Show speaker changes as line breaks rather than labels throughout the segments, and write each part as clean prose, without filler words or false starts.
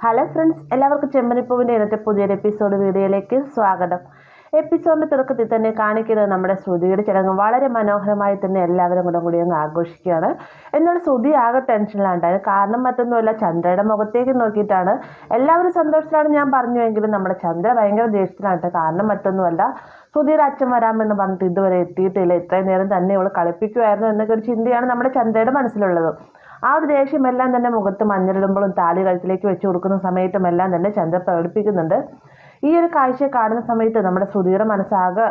Hello friends, എല്ലാവർക്കും ചെമ്പനിപ്പൂവിൻ്റെ ഇന്നത്തെ പുതിയൊരു എപ്പിസോഡ് വീഡിയോയിലേക്ക് സ്വാഗതം. എപ്പിസോഡിൻ്റെ തുടക്കത്തിൽ തന്നെ കാണിക്കുന്നത് നമ്മുടെ ശ്രുതിയുടെ ചടങ്ങ് വളരെ മനോഹരമായി തന്നെ എല്ലാവരും കൂടി അങ്ങ് ആഘോഷിക്കുകയാണ്. എന്നാൽ ശ്രുതി ആകെ ടെൻഷനിലാണ്ടായത്. കാരണം മറ്റൊന്നുമല്ല, ചന്ദ്രയുടെ മുഖത്തേക്ക് നോക്കിയിട്ടാണ്. എല്ലാവരും സന്തോഷത്തിലാണ് ഞാൻ പറഞ്ഞുവെങ്കിലും നമ്മുടെ ചന്ദ്ര ഭയങ്കര ദേഷ്യത്തിലാണ്. കാരണം മറ്റൊന്നുമല്ല, ശ്രുതിയുടെ അച്ഛൻ വരാമെന്ന് പറഞ്ഞിട്ട് ഇതുവരെ എത്തിയിട്ടില്ല. ഇത്രയും നേരം തന്നെ ഇവൾ കളിപ്പിക്കുമായിരുന്നു എന്നൊക്കെ ഒരു ചിന്തയാണ് നമ്മുടെ ചന്ദ്രയുടെ മനസ്സിലുള്ളത്. ആ ഒരു ദേഷ്യമെല്ലാം തന്നെ മുഖത്ത് മഞ്ഞളിടുമ്പോഴും താലി കഴുത്തിലേക്ക് വെച്ച് കൊടുക്കുന്ന സമയത്തും എല്ലാം തന്നെ ചന്ദ്ര പ്രകടിപ്പിക്കുന്നുണ്ട്. ഈ ഒരു കാഴ്ചയെ കാണുന്ന സമയത്ത് നമ്മുടെ ശ്രുതിയുടെ മനസ്സാകെ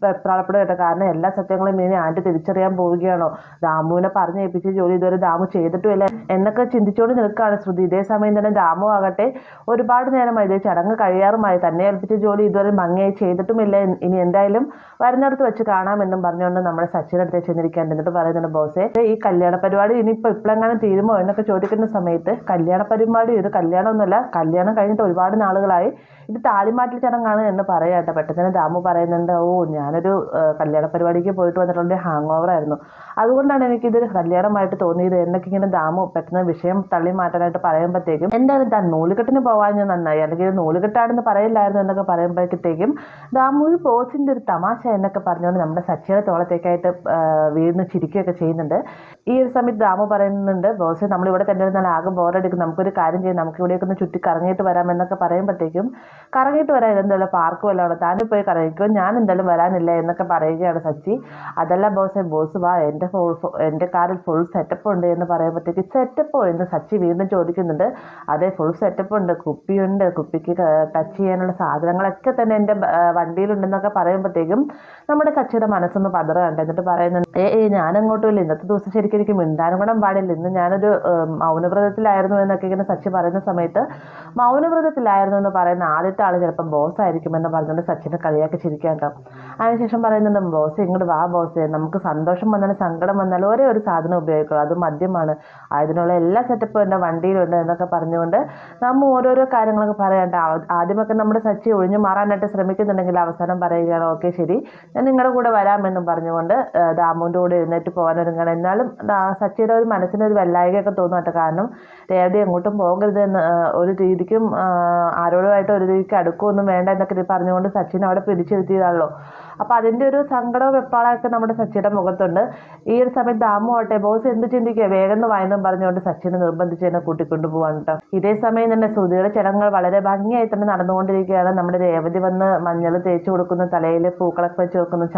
വെപ്രാളപ്പെടുകയാണ്. കാരണം എല്ലാ സത്യങ്ങളും ഇനി ആൻറ്റി തിരിച്ചറിയാൻ പോവുകയാണോ, ദാമുവിനെ പറഞ്ഞേൽപ്പിച്ച ജോലി ഇതുവരെ ദാമു ചെയ്തിട്ടുമില്ല എന്നൊക്കെ ചിന്തിച്ചുകൊണ്ട് നിൽക്കുകയാണ് ശ്രുതി. ഇതേ സമയം തന്നെ ദാമു ആകട്ടെ ഒരുപാട് നേരമായി ഇതേ ചടങ്ങ് കഴിയാറുമായി, തന്നെ ഏൽപ്പിച്ച ജോലി ഇതുവരെ ഭംഗിയായി ചെയ്തിട്ടുമില്ല, ഇനി എന്തായാലും വരുന്നിടത്ത് വെച്ച് കാണാമെന്നും പറഞ്ഞുകൊണ്ട് നമ്മുടെ സച്ചിൻ അടുത്ത് ചെന്നിരിക്കാൻ. എന്നിട്ട് പറയുന്നുണ്ട്, ബോസേ ഈ കല്യാണ പരിപാടി ഇനിയിപ്പോൾ ഇപ്പോഴെങ്ങാനും തീരുമോ എന്നൊക്കെ ചോദിക്കുന്ന സമയത്ത്, കല്യാണ പരിപാടി ഇത് കല്യാണമൊന്നുമല്ല, കല്യാണം കഴിഞ്ഞിട്ട് ഒരുപാട് നാളുകളായി, ഇത് താലിമാറ്റൽ ചടങ്ങാണ് എന്ന് പറയാട്ടെ. പെട്ടെന്ന് ദാമു പറയുന്നുണ്ട്, ഓ ഞാനൊരു കല്യാണ പരിപാടിക്ക് പോയിട്ട് വന്നിട്ടുള്ള ഹാങ് ഓവർ ആയിരുന്നു, അതുകൊണ്ടാണ് എനിക്കിതൊരു കല്യാണമായിട്ട് തോന്നിയത് എന്നൊക്കെ ഇങ്ങനെ ദാമു പെട്ടെന്ന് വിഷയം തള്ളി മാറ്റാനായിട്ട് പറയുമ്പോഴത്തേക്കും, എന്തായാലും താൻ നൂലുകെട്ടിന് പോകാൻ ഞാൻ നന്നായി, അല്ലെങ്കിൽ ഇത് നൂലുകെട്ടാണെന്ന് പറയില്ലായിരുന്നു എന്നൊക്കെ പറയുമ്പോഴത്തേക്കും ദാമു ഒരു ബോസിൻ്റെ ഒരു തമാശ എന്നൊക്കെ പറഞ്ഞുകൊണ്ട് നമ്മുടെ സച്ചിയുടെ തോളത്തേക്കായിട്ട് വീടിന് ചിരിക്കുകയൊക്കെ ചെയ്യുന്നുണ്ട്. ഈ ഒരു സമയത്ത് ദാമു പറയുന്നുണ്ട്, ബോസ് നമ്മളിവിടെ തന്നെ ഇരുന്നാൽ ആകെ ബോറടിക്കും, നമുക്കൊരു കാര്യം ചെയ്യാം, നമുക്ക് ഇവിടേക്ക് ഒന്ന് ചുറ്റി കറങ്ങിയിട്ട് വരാം എന്നൊക്കെ പറയുമ്പോഴത്തേക്കും, കറങ്ങിയിട്ട് വരാം, ഇതെന്തായാലും പാർക്ക് വല്ലതാണ്, താനും പോയി കറങ്ങിക്കോ, ഞാൻ എന്തായാലും വരാനില്ല എന്നൊക്കെ പറയുകയാണ് സച്ചി. അതല്ല ബോസ്, ബോസ് വാ, എൻ്റെ കാറിൽ ഫുൾ സെറ്റപ്പ് ഉണ്ട് എന്ന് പറയുമ്പോഴത്തേക്ക്, സെറ്റപ്പോ എന്ന് സച്ചി വീണ്ടും ചോദിക്കുന്നുണ്ട്. അതെ, ഫുൾ സെറ്റപ്പ് ഉണ്ട്, കുപ്പിയുണ്ട്, കുപ്പിക്ക് ടച്ച് ചെയ്യാനുള്ള സാധനങ്ങളൊക്കെ തന്നെ എൻ്റെ വണ്ടിയിലുണ്ടെന്നൊക്കെ പറയുമ്പോഴത്തേക്കും നമ്മുടെ സച്ചിയുടെ മനസ്സൊന്ന് പതറുകയുണ്ട്. എന്നിട്ട് പറയുന്നുണ്ട്, ഞാനങ്ങോട്ടും ഇല്ല, ഇന്നത്തെ ദിവസം ശരിക്കും എനിക്ക് മിണ്ടാനും കൂടെ പാടില്ല, ഇന്ന് ഞാനൊരു മൗനവ്രതത്തിലായിരുന്നു എന്നൊക്കെ ഇങ്ങനെ സച്ചി പറയുന്ന സമയത്ത്, മൗനവ്രതത്തിലായിരുന്നു എന്ന് പറയുന്ന ആദ്യത്തെ ആൾ ചിലപ്പോൾ ബോസ് ആയിരിക്കുമെന്ന് പറഞ്ഞുകൊണ്ട് സച്ചിനെ കളിയാക്കി ചിരിക്കാണ്ടാവും. അതിനുശേഷം പറയുന്നുണ്ട്, ബോസ് ഇങ്ങോട്ട് വാ ബോസ്, നമുക്ക് സന്തോഷം വന്നാലും സങ്കടം വന്നാലും ഒരേ ഒരു സാധനം ഉപയോഗിക്കുള്ളൂ, അത് മദ്യമാണ്, അതിനുള്ള എല്ലാ സെറ്റപ്പും എൻ്റെ വണ്ടിയിലുണ്ട് എന്നൊക്കെ പറഞ്ഞുകൊണ്ട് നമ്മൾ ഓരോരോ കാര്യങ്ങളൊക്കെ പറയണ്ട. ആദ്യമൊക്കെ നമ്മുടെ സച്ചി ഒഴിഞ്ഞു മാറാനായിട്ട് ശ്രമിക്കുന്നുണ്ടെങ്കിൽ അവസാനം പറയുകയാണ്, ഓക്കെ ശരി ഞാൻ നിങ്ങളുടെ കൂടെ വരാമെന്നും പറഞ്ഞുകൊണ്ട് ദാമുവിൻ്റെ കൂടെ എഴുന്നേറ്റ് പോകാനൊരുങ്ങണം. എന്നാലും സച്ചിയുടെ ഒരു മനസ്സിനൊരു വെല്ലായികയൊക്കെ തോന്നട്ടെ. കാരണം രേവതി എങ്ങോട്ടും പോകരുതെന്ന്, ഒരു രീതിക്കും ആരോടുമായിട്ട് ഒരു രീതിക്ക് അടുക്കുകയൊന്നും വേണ്ട എന്നൊക്കെ പറഞ്ഞുകൊണ്ട് സച്ചിൻ അവിടെ പിടിച്ചിരുത്തിയതാണല്ലോ. അപ്പോൾ അതിൻ്റെ ഒരു സങ്കടവും വെപ്പാളൊക്കെ നമ്മുടെ സച്ചിയുടെ മുഖത്തുണ്ട്. ഈ ഒരു സമയത്ത് ദാമു ആട്ടെ, ബോസ് എന്ത് ചിന്തിക്കുക, വേഗം വായനം പറഞ്ഞുകൊണ്ട് സച്ചിനെ നിർബന്ധിച്ച് തന്നെ കൂട്ടിക്കൊണ്ടു പോകാൻ കേട്ടോ. ഇതേ സമയം തന്നെ ശ്രുതിയുടെ ചടങ്ങുകൾ വളരെ ഭംഗിയായി തന്നെ നടന്നുകൊണ്ടിരിക്കുകയാണ്. നമ്മുടെ രേവതി വന്ന് മഞ്ഞൾ തേച്ച് കൊടുക്കുന്നു, തലയിൽ പൂക്കളൊക്കെ വെച്ച് വെക്കുന്നു,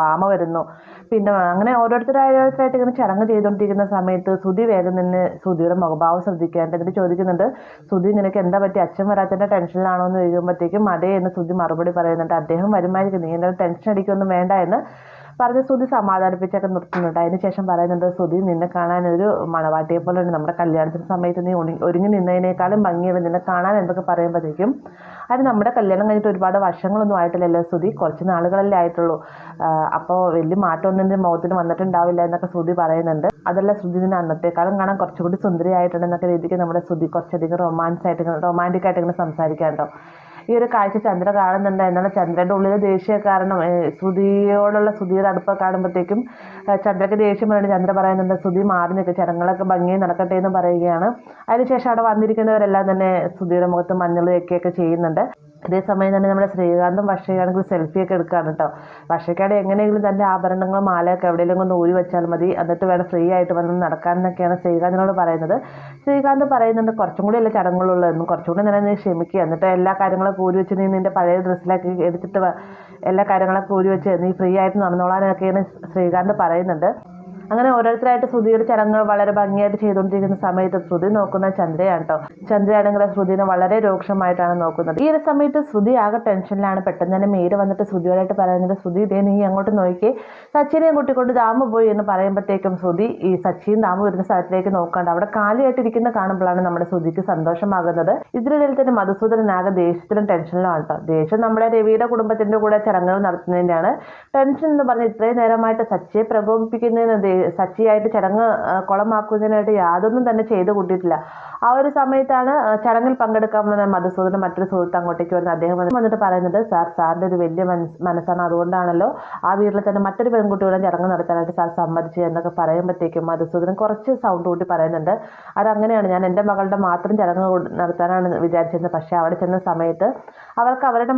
ഭാമ വരുന്നു, പിന്നെ അങ്ങനെ ഓരോരുത്തരായിട്ട് ഇങ്ങനെ ചടങ്ങ് ചെയ്തുകൊണ്ടിരിക്കുന്ന സമയത്ത് ശ്രുതി വേഗം തന്നെ ശ്രുതിയുടെ മുഖഭാവം ശ്രദ്ധിക്കാണ്ട് എന്നിട്ട് ചോദിക്കുന്നുണ്ട്, ശ്രുതി നിനക്ക് എന്താ പറ്റി, അച്ഛൻ വരാത്തതിൻ്റെ ടെൻഷനിലാണോ എന്ന് ചോദിക്കുമ്പോഴത്തേക്കും അതേ എന്ന് ശ്രുതി മറുപടി പറയുന്നുണ്ട്. അദ്ദേഹം വരുമായിരിക്കും, നീ എന്തായാലും ടെൻഷൻ അടിക്കൊന്നും വേണ്ട എന്ന് പറഞ്ഞ് ശ്രുതി സമാധാനിപ്പിച്ചൊക്കെ നിർത്തുന്നുണ്ട്. അതിനുശേഷം പറയുന്നുണ്ട്, ശ്രുതി നിന്നെ കാണാൻ ഒരു മണവാട്ടിയെ പോലെ ഉണ്ട്, നമ്മുടെ കല്യാണത്തിന് സമയത്ത് നീ ഒരുങ്ങി നിന്നതിനേക്കാളും ഭംഗിയുണ്ട് നിന്നെ കാണാൻ എന്നൊക്കെ പറയുമ്പോഴത്തേക്കും, അത് നമ്മുടെ കല്യാണം കഴിഞ്ഞിട്ട് ഒരുപാട് വർഷങ്ങളൊന്നും ആയിട്ടില്ലല്ലോ ശ്രുതി, കുറച്ച് നാളുകളല്ലേ ആയിട്ടുള്ളൂ, അപ്പോൾ വലിയ മാറ്റമൊന്നും എൻ്റെ മുഖത്തിന് വന്നിട്ടുണ്ടാവില്ല എന്നൊക്കെ ശ്രുതി പറയുന്നുണ്ട്. അതല്ല ശ്രുതി നിന്നെ അന്നത്തേക്കാളും കാണാൻ കുറച്ചുകൂടി സുന്ദരിയായിട്ടുണ്ടെന്നൊക്കെ രീതിക്ക് നമ്മുടെ ശ്രുതി കുറച്ചധികം റൊമാൻറ്റിക്കായിട്ട് ഇങ്ങനെ സംസാരിക്കാറുണ്ടോ. ഈ ഒരു കാഴ്ച ചന്ദ്ര കാണുന്നുണ്ട്. എന്നാൽ ചന്ദ്രൻ്റെ ഉള്ളിൽ ദേഷ്യ കാരണം ശ്രുതിയോടുള്ള ശ്രുതിയുടെ അടുപ്പം കാണുമ്പോഴത്തേക്കും ചന്ദ്രയ്ക്ക് ദേഷ്യം പറയുന്നത്. ചന്ദ്ര പറയുന്നുണ്ട്, ശ്രുതി മാറി നിൽക്കുക, ചടങ്ങുകളൊക്കെ ഭംഗിയായി നടക്കട്ടെ എന്ന് പറയുകയാണ്. അതിനുശേഷം അവിടെ വന്നിരിക്കുന്നവരെല്ലാം തന്നെ ശ്രുതിയുടെ മുഖത്ത് മഞ്ഞൾ വയ്ക്കുകയൊക്കെ ചെയ്യുന്നുണ്ട്. അതേസമയം തന്നെ നമ്മുടെ ശ്രീകാന്തും വർഷയാണെങ്കിൽ സെൽഫിയൊക്കെ എടുക്കുകയാണ് കേട്ടോ. വർഷയ്ക്കാട് എങ്ങനെയെങ്കിലും തൻ്റെ ആഭരണങ്ങളും മാലയൊക്കെ എവിടെയെങ്കിലും ഒന്ന് ഊരി വെച്ചാൽ മതി, എന്നിട്ട് വേണം ഫ്രീ ആയിട്ട് വന്ന് നടക്കാനെന്നൊക്കെയാണ് ശ്രീകാന്തിനോട് പറയുന്നത്. ശ്രീകാന്ത് പറയുന്നുണ്ട്, കുറച്ചും കൂടി അല്ലേ ചടങ്ങുകളുള്ളതെന്നും, കുറച്ചും കൂടി തന്നെ നീ ക്ഷമിക്കുക, എന്നിട്ട് എല്ലാ കാര്യങ്ങളൊക്കെ ഊരി വെച്ച് നീ നിൻ്റെ പഴയ ഡ്രസ്സിലാക്കി എടുത്തിട്ട് എല്ലാ കാര്യങ്ങളൊക്കെ ഊരി വെച്ച് നീ ഫ്രീ ആയിട്ട് നടന്നോളാനൊക്കെയാണ് ശ്രീകാന്ത് പറയുന്നുണ്ട്. അങ്ങനെ ഓരോരുത്തരായിട്ട് ശ്രുതിയുടെ ചടങ്ങുകൾ വളരെ ഭംഗിയായിട്ട് ചെയ്തുകൊണ്ടിരിക്കുന്ന സമയത്ത് ശ്രുതി നോക്കുന്ന ചന്ദ്രയാണ് കേട്ടോ. ചന്ദ്രയാണെങ്കിൽ ശ്രുതിനെ വളരെ രൂക്ഷമായിട്ടാണ് നോക്കുന്നത്. ഈ ഒരു സമയത്ത് ശ്രുതി ആകെ ടെൻഷനിലാണ്. പെട്ടെന്ന് തന്നെ മേര് വന്നിട്ട് ശ്രുതിയോടായിട്ട് പറയുന്നത്, ശ്രുതി ഇതേ നീ അങ്ങോട്ട് നോക്കി, സച്ചിനെയും കൂട്ടിക്കൊണ്ട് ദാമു പോയി എന്ന് പറയുമ്പോഴത്തേക്കും ശ്രുതി ഈ സച്ചിയും ദാമു വരുന്ന സ്ഥലത്തിലേക്ക് നോക്കാണ്ട് അവിടെ കാലിയായിട്ടിരിക്കുന്ന കാണുമ്പോഴാണ് നമ്മുടെ ശ്രുതിക്ക് സന്തോഷമാകുന്നത്. ഇതിനിടയിൽ തന്നെ മധുസൂദനൻ ആകെ ദേഷ്യത്തിലും ടെൻഷനിലും ആണ് കേട്ടോ. ദേഷ്യം നമ്മുടെ രവിയുടെ കുടുംബത്തിന്റെ കൂടെ ചടങ്ങുകൾ നടത്തുന്നതിൻ്റെയാണ്. ടെൻഷൻ എന്ന് പറഞ്ഞ് ഇത്രയും നേരമായിട്ട് സച്ചിയെ പ്രകോപിപ്പിക്കുന്നതിന് സച്ചിയായിട്ട് ചടങ്ങ് കുളമാക്കുന്നതിനായിട്ട് യാതൊന്നും തന്നെ ചെയ്തു കൂട്ടിയിട്ടില്ല. ആ ഒരു സമയത്താണ് ചടങ്ങിൽ പങ്കെടുക്കാൻ വന്ന മധുസൂദനൻ മറ്റൊരു സുഹൃത്ത് അങ്ങോട്ടേക്ക് വരുന്നത്. അദ്ദേഹം വന്നിട്ട് പറയുന്നത്, സാറിൻ്റെ ഒരു വലിയ മനസ്സാണ്, അതുകൊണ്ടാണല്ലോ ആ വീട്ടിൽ തന്നെ മറ്റൊരു പെൺകുട്ടിയുടെ ചടങ്ങ് നടത്താനായിട്ട് സാർ സമ്മതിച്ചു എന്നൊക്കെ പറയുമ്പോഴത്തേക്കും മധുസൂദനൻ കുറച്ച് സൗണ്ട് കൂട്ടി പറയുന്നുണ്ട്, അതങ്ങനെയാണ്, ഞാൻ എൻ്റെ മകളുടെ മാത്രം ചടങ്ങ് നടത്താനാണ് വിചാരിച്ചിരുന്നത്. പക്ഷേ അവിടെ ചെന്ന സമയത്ത് അവർക്ക് അവരുടെ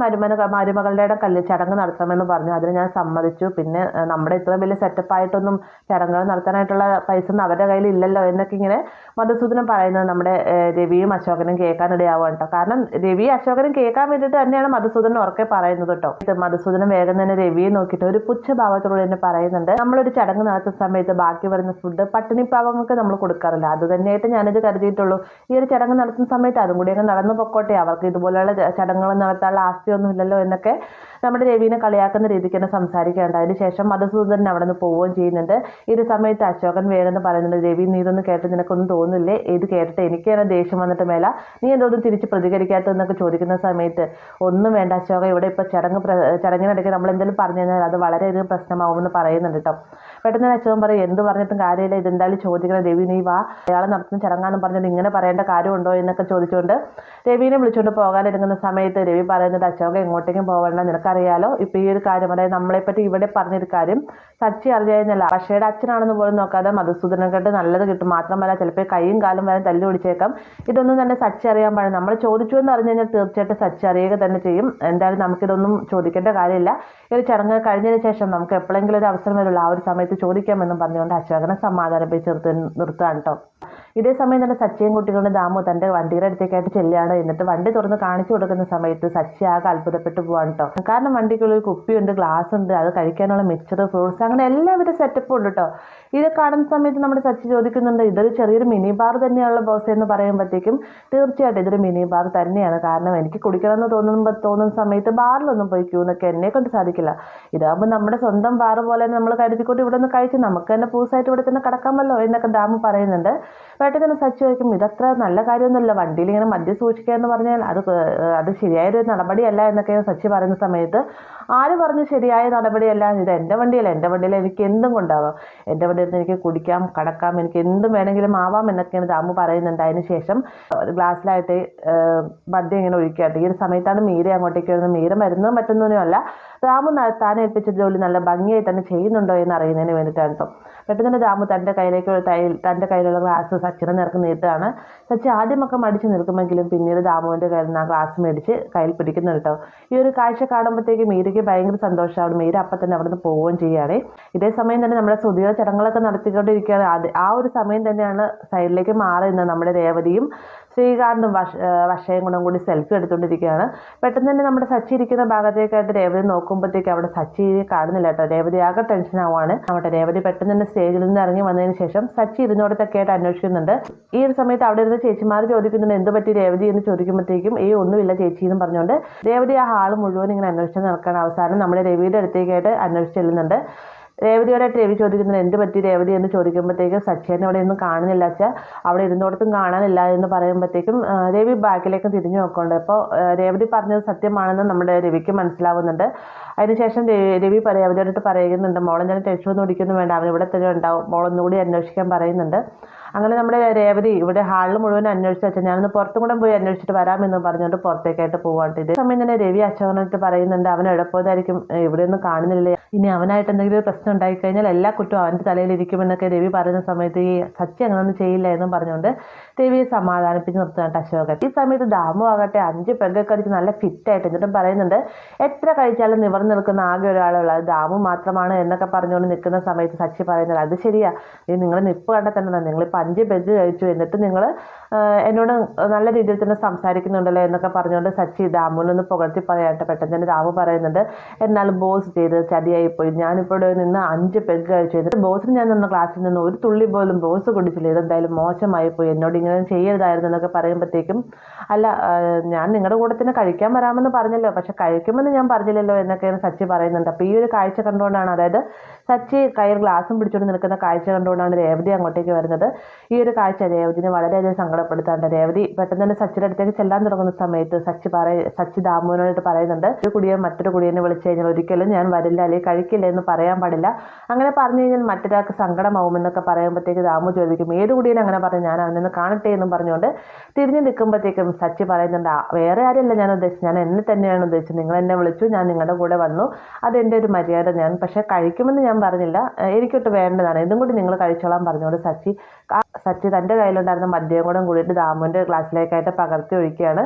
മരുമകളുടെ ചടങ്ങ് നടത്തണമെന്ന് പറഞ്ഞു. അതിന് ഞാൻ സമ്മതിച്ചു. പിന്നെ നമ്മുടെ ഇത്ര വലിയ സെറ്റപ്പായിട്ടൊന്നും ചടങ്ങുകൾ നടത്താനായിട്ടുള്ള പൈസ ഒന്നും അവരുടെ കയ്യിൽ ഇല്ലല്ലോ എന്നൊക്കെ ഇങ്ങനെ മധുസൂദനൻ പറയുന്നത് നമ്മുടെ രവിയും അശോകനും കേൾക്കാനിടയാവുക കേട്ടോ. കാരണം രവി അശോകനും കേൾക്കാൻ വേണ്ടിയിട്ട് തന്നെയാണ് മധുസൂദനൻ ഉറക്കെ പറയുന്നത് കേട്ടോ. മധുസൂദനൻ വേഗം തന്നെ രവിയെ നോക്കിയിട്ട് ഒരു പുച്ഛഭാവത്തോട് തന്നെ പറയുന്നുണ്ട്, നമ്മളൊരു ചടങ്ങ് നടത്തുന്ന സമയത്ത് ബാക്കി വരുന്ന ഫുഡ് പട്ടിണി പാവങ്ങൾക്ക് നമ്മൾ കൊടുക്കാറില്ല, അത് തന്നെയായിട്ട് ഞാനിത് കരുതിയിട്ടുള്ളൂ. ഈ ഒരു ചടങ്ങ് നടത്തുന്ന സമയത്ത് അതും കൂടി അങ്ങ് നടന്നു പൊക്കോട്ടെ, അവർക്ക് ഇതുപോലെയുള്ള ചടങ്ങുകൾ നടത്താനുള്ള ആസ്തിയൊന്നും ഇല്ലല്ലോ എന്നൊക്കെ നമ്മുടെ രവിനെ കളിയാക്കുന്ന രീതിക്ക് തന്നെ സംസാരിക്കേണ്ട. അതിനുശേഷം മധുസൂദനൻ അവിടെ നിന്ന് പോവുകയും ചെയ്യുന്നുണ്ട്. ഈ ഒരു സമയത്ത് അശോകൻ വേഗം പറയുന്നുണ്ട്, രവി നീ ഇതൊന്നും കേട്ട് നിനക്കൊന്നും തോന്നില്ലേ, ഇത് കേട്ടിട്ട് എനിക്ക് തന്നെ ദേഷ്യം വന്നിട്ട് മേല, നീ എന്തോന്നും തിരിച്ച് പ്രതികരിക്കാത്തതെന്നൊക്കെ ചോദിക്കുന്ന സമയത്ത്, ഒന്നും വേണ്ട അശോക, ഇവിടെ ഇപ്പോൾ ചടങ്ങിനിടയ്ക്ക് നമ്മൾ എന്തെങ്കിലും പറഞ്ഞു കഴിഞ്ഞാൽ അത് വളരെയധികം പ്രശ്നമാവുമെന്ന് പറയുന്നുണ്ട് കേട്ടോ. പെട്ടെന്ന് അശോകൻ പറയും, എന്ത് പറഞ്ഞിട്ടും കാര്യമില്ല, ഇതെന്തായാലും ചോദിക്കണം, രവി നീ വാ, അയാൾ നടത്തുന്ന ചടങ്ങാന്ന് പറഞ്ഞിട്ട് ഇങ്ങനെ പറയേണ്ട കാര്യമുണ്ടോ എന്നൊക്കെ ചോദിച്ചുകൊണ്ട് രവിനെ വിളിച്ചുകൊണ്ട് പോകാനിറങ്ങുന്ന സമയത്ത് രവി പറയുന്നത്, അശോക എങ്ങോട്ടേക്കും പോകണ്ട, നിനക്കറിയാലോ ഇപ്പോൾ ഈ ഒരു കാര്യം, അതായത് നമ്മളെപ്പറ്റി ഇവിടെ പറഞ്ഞൊരു കാര്യം സച്ചി അറിയായിരുന്നില്ല, പക്ഷേയുടെ അച്ഛനാണെന്ന് പോലും നോക്കാതെ മധുസൂദനൻകട്ട് നല്ലത് കിട്ടും, മാത്രമല്ല ചിലപ്പോൾ കൈയും കാലും വരെ തല്ലി പിടിച്ചേക്കാം, ഇതൊന്നും തന്നെ സച്ചി അറിയാൻ പാടില്ല, നമ്മൾ ചോദിച്ചു എന്ന് അറിഞ്ഞു കഴിഞ്ഞാൽ തീർച്ചയായിട്ടും സച്ചി അറിയുക തന്നെ ചെയ്യും, എന്തായാലും നമുക്കിതൊന്നും ചോദിക്കേണ്ട കാര്യമില്ല, ഈ ഒരു ചടങ്ങ് കഴിഞ്ഞതിന് ശേഷം നമുക്ക് എപ്പോഴെങ്കിലും ഒരു അവസരം വരുള്ളൂ, ആ ഒരു സമയത്ത് ചോദിക്കാമെന്നും പറഞ്ഞുകൊണ്ട് അശോകനെ സമാധാനിപ്പിച്ച് നിർത്തുകയാണ് കേട്ടോ. ഇതേ സമയം തന്നെ സച്ചിയും കുട്ടികളുടെ ദാമു തൻ്റെ വണ്ടിയുടെ അടുത്തേക്കായിട്ട് ചെല്ലുകയാണ്. എന്നിട്ട് വണ്ടി തുറന്ന് കാണിച്ചു കൊടുക്കുന്ന സമയത്ത് സച്ചി ആകെ അത്ഭുതപ്പെട്ടു പോവാണ് കേട്ടോ. കാരണം വണ്ടിക്കുള്ളിൽ കുപ്പിയുണ്ട്, ഗ്ലാസ് ഉണ്ട്, അത് കഴിക്കാനുള്ള മിക്സർ, ഫ്രൂട്ട്സ്, അങ്ങനെ എല്ലാവിധ സെറ്റപ്പും ഉണ്ട് കേട്ടോ. ഇത് കാണുന്ന സമയത്ത് നമ്മുടെ സച്ചി ചോദിക്കുന്നുണ്ട്, ഇതൊരു ചെറിയൊരു മിനി ബാർ തന്നെയാണല്ലോ ബോസ് എന്ന് പറയുമ്പോഴത്തേക്കും തീർച്ചയായിട്ടും ഇതൊരു മിനി ബാർ തന്നെയാണ്, കാരണം എനിക്ക് കുടിക്കണമെന്ന് തോന്നുന്ന സമയത്ത് ബാറിലൊന്നും പോയി ക്യൂ നിൽക്കാൻ എന്നെ കൊണ്ട് സാധിക്കില്ല, ഇതാകുമ്പോൾ നമ്മുടെ സ്വന്തം ബാർ പോലെ നമ്മൾ കരുതിക്കൊണ്ട് ഇവിടെ നിന്ന് കഴിച്ച് നമുക്ക് തന്നെ പൂസായിട്ട് ഇവിടെ തന്നെ കിടക്കാമല്ലോ എന്നൊക്കെ ദാമു പറയുന്നുണ്ട്. പെട്ടെന്ന് തന്നെ സച്ചി ചോദിക്കും, ഇതത്ര നല്ല കാര്യമൊന്നുമില്ല, വണ്ടിയിൽ ഇങ്ങനെ മദ്യം സൂക്ഷിക്കുക എന്ന് പറഞ്ഞാൽ അത് ശരിയായൊരു നടപടിയല്ല എന്നൊക്കെ സച്ചി പറയുന്ന സമയത്ത്, ആര് പറഞ്ഞു ശരിയായ നടപടിയല്ല, ഇത് എൻ്റെ വണ്ടിയിൽ എനിക്ക് എന്തും കൊണ്ടാവാം, എൻ്റെ വണ്ടിയിൽ എനിക്ക് കുടിക്കാം, കടക്കാം, എനിക്ക് എന്തും വേണമെങ്കിലും ആവാം എന്നൊക്കെയാണ് ദാമു പറയുന്നുണ്ട്. അതിന് ശേഷം ഒരു ഗ്ലാസ്സിലായിട്ട് മദ്യം ഇങ്ങനെ ഒഴിക്കാട്ട്. ഈ ഒരു സമയത്താണ് മീര അങ്ങോട്ടേക്ക് വരുന്നത്. മീര മരുന്നും മറ്റൊന്നിനുമല്ല, ദാമു താൻ ഏൽപ്പിച്ച ജോലി നല്ല ഭംഗിയായി തന്നെ ചെയ്യുന്നുണ്ടോ എന്ന് അറിയുന്നതിന് വേണ്ടിയിട്ടാണ് കേട്ടോ. പെട്ടെന്ന് തന്നെ ദാമു തൻ്റെ കയ്യിലുള്ള ഗ്ലാസ് സച്ചിനെ നേർക്ക് നീട്ടുകയാണ്. സച്ചി ആദ്യമൊക്കെ മടിച്ച് നിൽക്കുമെങ്കിലും പിന്നീട് ദാമുവിൻ്റെ കയ്യിൽ നിന്ന് ആ ഗ്ലാസ് മേടിച്ച് കയ്യിൽ പിടിക്കുന്നുണ്ട് കേട്ടോ. ഈ ഒരു കാഴ്ച കാണുമ്പോഴത്തേക്ക് മീരയ്ക്ക് ഭയങ്കര സന്തോഷമാണ്. മീര അപ്പം തന്നെ അവിടെ നിന്ന് പോവുകയും ചെയ്യുകയാണ്. ഇതേ സമയം തന്നെ നമ്മുടെ സുധീർ ചടങ്ങുകളൊക്കെ നടത്തിക്കൊണ്ടിരിക്കുകയാണ്. ആ ഒരു സമയം തന്നെയാണ് സൈഡിലേക്ക് മാറുന്നത് നമ്മുടെ രേവതിയും ശ്രീകാന്തും വർഷയും കൂടി സെൽഫി എടുത്തുകൊണ്ടിരിക്കുകയാണ്. പെട്ടെന്ന് തന്നെ നമ്മുടെ സച്ചി ഇരിക്കുന്ന ഭാഗത്തേക്കായിട്ട് രേവതി നോക്കുമ്പോഴത്തേക്ക് അവിടെ സച്ചി കാണുന്നില്ല കേട്ടോ. രേവതി ആകെ ടെൻഷൻ ആവുകയാണ്. അവിടെ രേവതി പെട്ടെന്ന് തന്നെ സ്റ്റേജിൽ നിന്ന് ഇറങ്ങി വന്നതിന് ശേഷം സച്ചി ഇരുന്നോടത്തൊക്കെ ആയിട്ട് അന്വേഷിക്കുന്നുണ്ട്. ഈ ഒരു സമയത്ത് അവിടെ ഇരുന്ന് ചേച്ചിമാർ ചോദിക്കുന്നുണ്ട്, എന്ത് പറ്റി രേവതി എന്ന് ചോദിക്കുമ്പോഴത്തേക്കും ഒന്നുമില്ല ചേച്ചി എന്ന് പറഞ്ഞുകൊണ്ട് രേവതി ആ ഹാൾ മുഴുവൻ ഇങ്ങനെ അന്വേഷിച്ച് നടക്കുകയാണ്. അവസാനം നമ്മുടെ രവിയുടെ അടുത്തേക്കായിട്ട് അന്വേഷിച്ച് ചെല്ലുന്നുണ്ട്. രേവതിയോടായിട്ട് രവി ചോദിക്കുന്നത്, എന്ത് പറ്റി രേവതി എന്ന് ചോദിക്കുമ്പോഴത്തേക്കും സച്ചിനെ അവിടെ ഒന്നും കാണുന്നില്ല അച്ഛാ, അവിടെ ഇരുന്നോടത്തും കാണാനില്ല എന്ന് പറയുമ്പോഴത്തേക്കും രവി ബാക്കിലേക്ക് തിരിഞ്ഞു നോക്കുന്നുണ്ട്. അപ്പോൾ രേവതി പറഞ്ഞത് സത്യമാണെന്ന് നമ്മുടെ രവിക്ക് മനസ്സിലാവുന്നുണ്ട്. അതിനുശേഷം രവി രേവതിയോടായിട്ട് പറയുന്നുണ്ട്, മോളെന്തായാലും ടെൻഷനൊന്നും ഓടിക്കൊന്നും വേണ്ട, അവൻ ഇവിടെ തന്നെ ഉണ്ടാവും, മോളൊന്നുകൂടി അന്വേഷിക്കാൻ പറയുന്നുണ്ട്. അങ്ങനെ നമ്മുടെ രേവതി ഇവിടെ ഹാളിൽ മുഴുവൻ അന്വേഷിച്ച് വെച്ചാൽ ഞാനൊന്ന് പുറത്തും കൂടെ പോയി അന്വേഷിച്ചിട്ട് വരാമെന്ന് പറഞ്ഞുകൊണ്ട് പുറത്തേക്കായിട്ട് പോവാണ്ട്. ഇതേ സമയം തന്നെ രവി അശോകനായിട്ട് പറയുന്നുണ്ട്, അവൻ എഴുപ്പോതായിരിക്കും, ഇവിടെയൊന്നും കാണുന്നില്ല, ഇനി അവനായിട്ട് എന്തെങ്കിലും ഒരു പ്രശ്നം ഉണ്ടായിക്കഴിഞ്ഞാൽ എല്ലാ കുറ്റവും അവൻ്റെ തലയിലിരിക്കുമെന്നൊക്കെ രവി പറയുന്ന സമയത്ത് ഈ സച്ചി അങ്ങനെയൊന്നും ചെയ്യില്ല എന്നും പറഞ്ഞുകൊണ്ട് രവിയെ സമാധാനിപ്പിച്ച് നിർത്തുകയാണ് അശോകൻ. ഈ സമയത്ത് ദാമു ആകട്ടെ 5 പെഗ്ഗൊക്കെ അടിച്ച് നല്ല ഫിറ്റായിട്ട് എന്നിട്ടും പറയുന്നുണ്ട്, എത്ര കഴിച്ചാലും നിവർന്നു നിൽക്കുന്ന ആകെ ഒരാളുള്ള അത് ദാമു മാത്രമാണ് എന്നൊക്കെ പറഞ്ഞുകൊണ്ട് നിൽക്കുന്ന സമയത്ത് സച്ചി പറയുന്നത്, അത് ശരിയാ, നിങ്ങൾ നിപ്പ് കണ്ടാൽ തന്നെ നിങ്ങളിപ്പോൾ 5 പെഗ് കഴിച്ചു, എന്നിട്ട് നിങ്ങൾ എന്നോട് നല്ല രീതിയിൽ തന്നെ സംസാരിക്കുന്നുണ്ടല്ലോ എന്നൊക്കെ പറഞ്ഞുകൊണ്ട് സച്ചി ദാമുവിനൊന്ന് പുകഴ്ത്തി പറയാട്ടെ. പെട്ടെന്ന് തന്നെ ദാമു പറയുന്നുണ്ട്, എന്നാലും ബോസ് ചെയ്തത് ചതിയായിപ്പോയി, ഞാനിപ്പോൾ നിന്ന് 5 പെഗ് കഴിച്ചു, എന്നിട്ട് ബോസിന് ഞാൻ നിന്ന ക്ലാസ്സിൽ നിന്ന് ഒരു തുള്ളി പോലും ബോസ് കുടിച്ചില്ല, ഇതെന്തായാലും മോശമായിപ്പോയി, എന്നോട് ഇങ്ങനെ ചെയ്യരുതായിരുന്നു എന്നൊക്കെ പറയുമ്പോഴത്തേക്കും, അല്ല ഞാൻ നിങ്ങളുടെ കൂടെ തന്നെ കഴിക്കാൻ വരാമെന്ന് പറഞ്ഞല്ലോ, പക്ഷെ കഴിക്കുമെന്ന് ഞാൻ പറഞ്ഞില്ലല്ലോ എന്നൊക്കെയാണ് സച്ചി പറയുന്നുണ്ട്. അപ്പോൾ ഈ ഒരു കാഴ്ച കണ്ടുകൊണ്ടാണ്, അതായത് സച്ചി കയ്യിൽ ഗ്ലാസും പിടിച്ചുകൊണ്ട് നിൽക്കുന്ന കാഴ്ച കണ്ടുകൊണ്ടാണ് രേവതി അങ്ങോട്ടേക്ക് വരുന്നത്. ഈ ഒരു കാഴ്ച രേവതിനെ വളരെയധികം സങ്കടം സങ്കടപ്പെടുത്താണ്ട് രേവതി പെട്ടെന്ന് തന്നെ സച്ചിയുടെ അടുത്തേക്ക് ചെല്ലാൻ തുടങ്ങുന്ന സമയത്ത് സച്ചി ദാമുവിനോട് പറയുന്നുണ്ട്, ഒരു കുടിയെ മറ്റൊരു കുടിയെ വിളിച്ചു കഴിഞ്ഞാൽ ഒരിക്കലും ഞാൻ വരില്ല അല്ലെങ്കിൽ കഴിക്കില്ല എന്ന് പറയാൻ പാടില്ല, അങ്ങനെ പറഞ്ഞു കഴിഞ്ഞാൽ മറ്റൊരാൾക്ക് സങ്കടമാവുമെന്നൊക്കെ പറയുമ്പോഴത്തേക്ക് ദാമു ചോദിക്കും, ഏത് കുടിയെ അങ്ങനെ പറഞ്ഞു, ഞാൻ അവനൊന്ന് കാണട്ടെ എന്നും പറഞ്ഞുകൊണ്ട് തിരിഞ്ഞു നിൽക്കുമ്പോഴത്തേക്കും സച്ചി പറയുന്നുണ്ട്, വേറെ ആരെയല്ല ഞാൻ ഉദ്ദേശിച്ചത്, ഞാൻ എന്നെ തന്നെയാണ് ഉദ്ദേശിച്ചത്, നിങ്ങൾ എന്നെ വിളിച്ചു, ഞാൻ നിങ്ങളുടെ കൂടെ വന്നു, അതെൻ്റെ ഒരു മര്യാദ, ഞാൻ പക്ഷേ കഴിക്കുമെന്ന് ഞാൻ പറഞ്ഞില്ല, എനിക്കൊട്ട് വേണ്ടതാണ്, ഇതും കൂടി നിങ്ങൾ കഴിച്ചോളാൻ പറഞ്ഞുകൊണ്ട് സച്ചി തൻ്റെ കയ്യിലുണ്ടായിരുന്ന മദ്യം കൂടെ കൂടിയിട്ട് ദാമുവിൻ്റെ ഗ്ലാസ്സിലേക്കായിട്ട് പകർത്തി ഒഴിക്കുകയാണ്.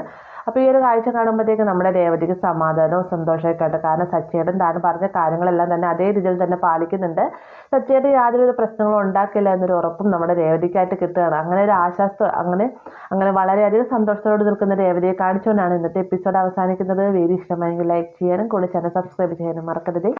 അപ്പോൾ ഈ ഒരു കാഴ്ച കാണുമ്പോഴത്തേക്ക് നമ്മുടെ രേവതിക്ക് സമാധാനവും സന്തോഷമൊക്കെ ആയിട്ട്, കാരണം സച്ചിയേട്ടൻ താൻ പറഞ്ഞ കാര്യങ്ങളെല്ലാം തന്നെ അതേ രീതിയിൽ തന്നെ പാലിക്കുന്നുണ്ട്, സച്ചിയേട്ടൻ യാതൊരു പ്രശ്നങ്ങളും ഉണ്ടാക്കില്ല എന്നൊരു ഉറപ്പും നമ്മുടെ രേവതിക്കായിട്ട് കിട്ടുകയാണ്. അങ്ങനെ ഒരു ആശ്വാസം, അങ്ങനെ വളരെയധികം സന്തോഷത്തോടെ നിൽക്കുന്ന രേവതിയെ കാണിച്ചുകൊണ്ടാണ് ഇന്നത്തെ എപ്പിസോഡ് അവസാനിക്കുന്നത്. വീഡിയോ ഇഷ്ടമായെങ്കിൽ ലൈക്ക് ചെയ്യാനും കൂടെ ചാനൽ സബ്സ്ക്രൈബ് ചെയ്യാനും മറക്കരുത്.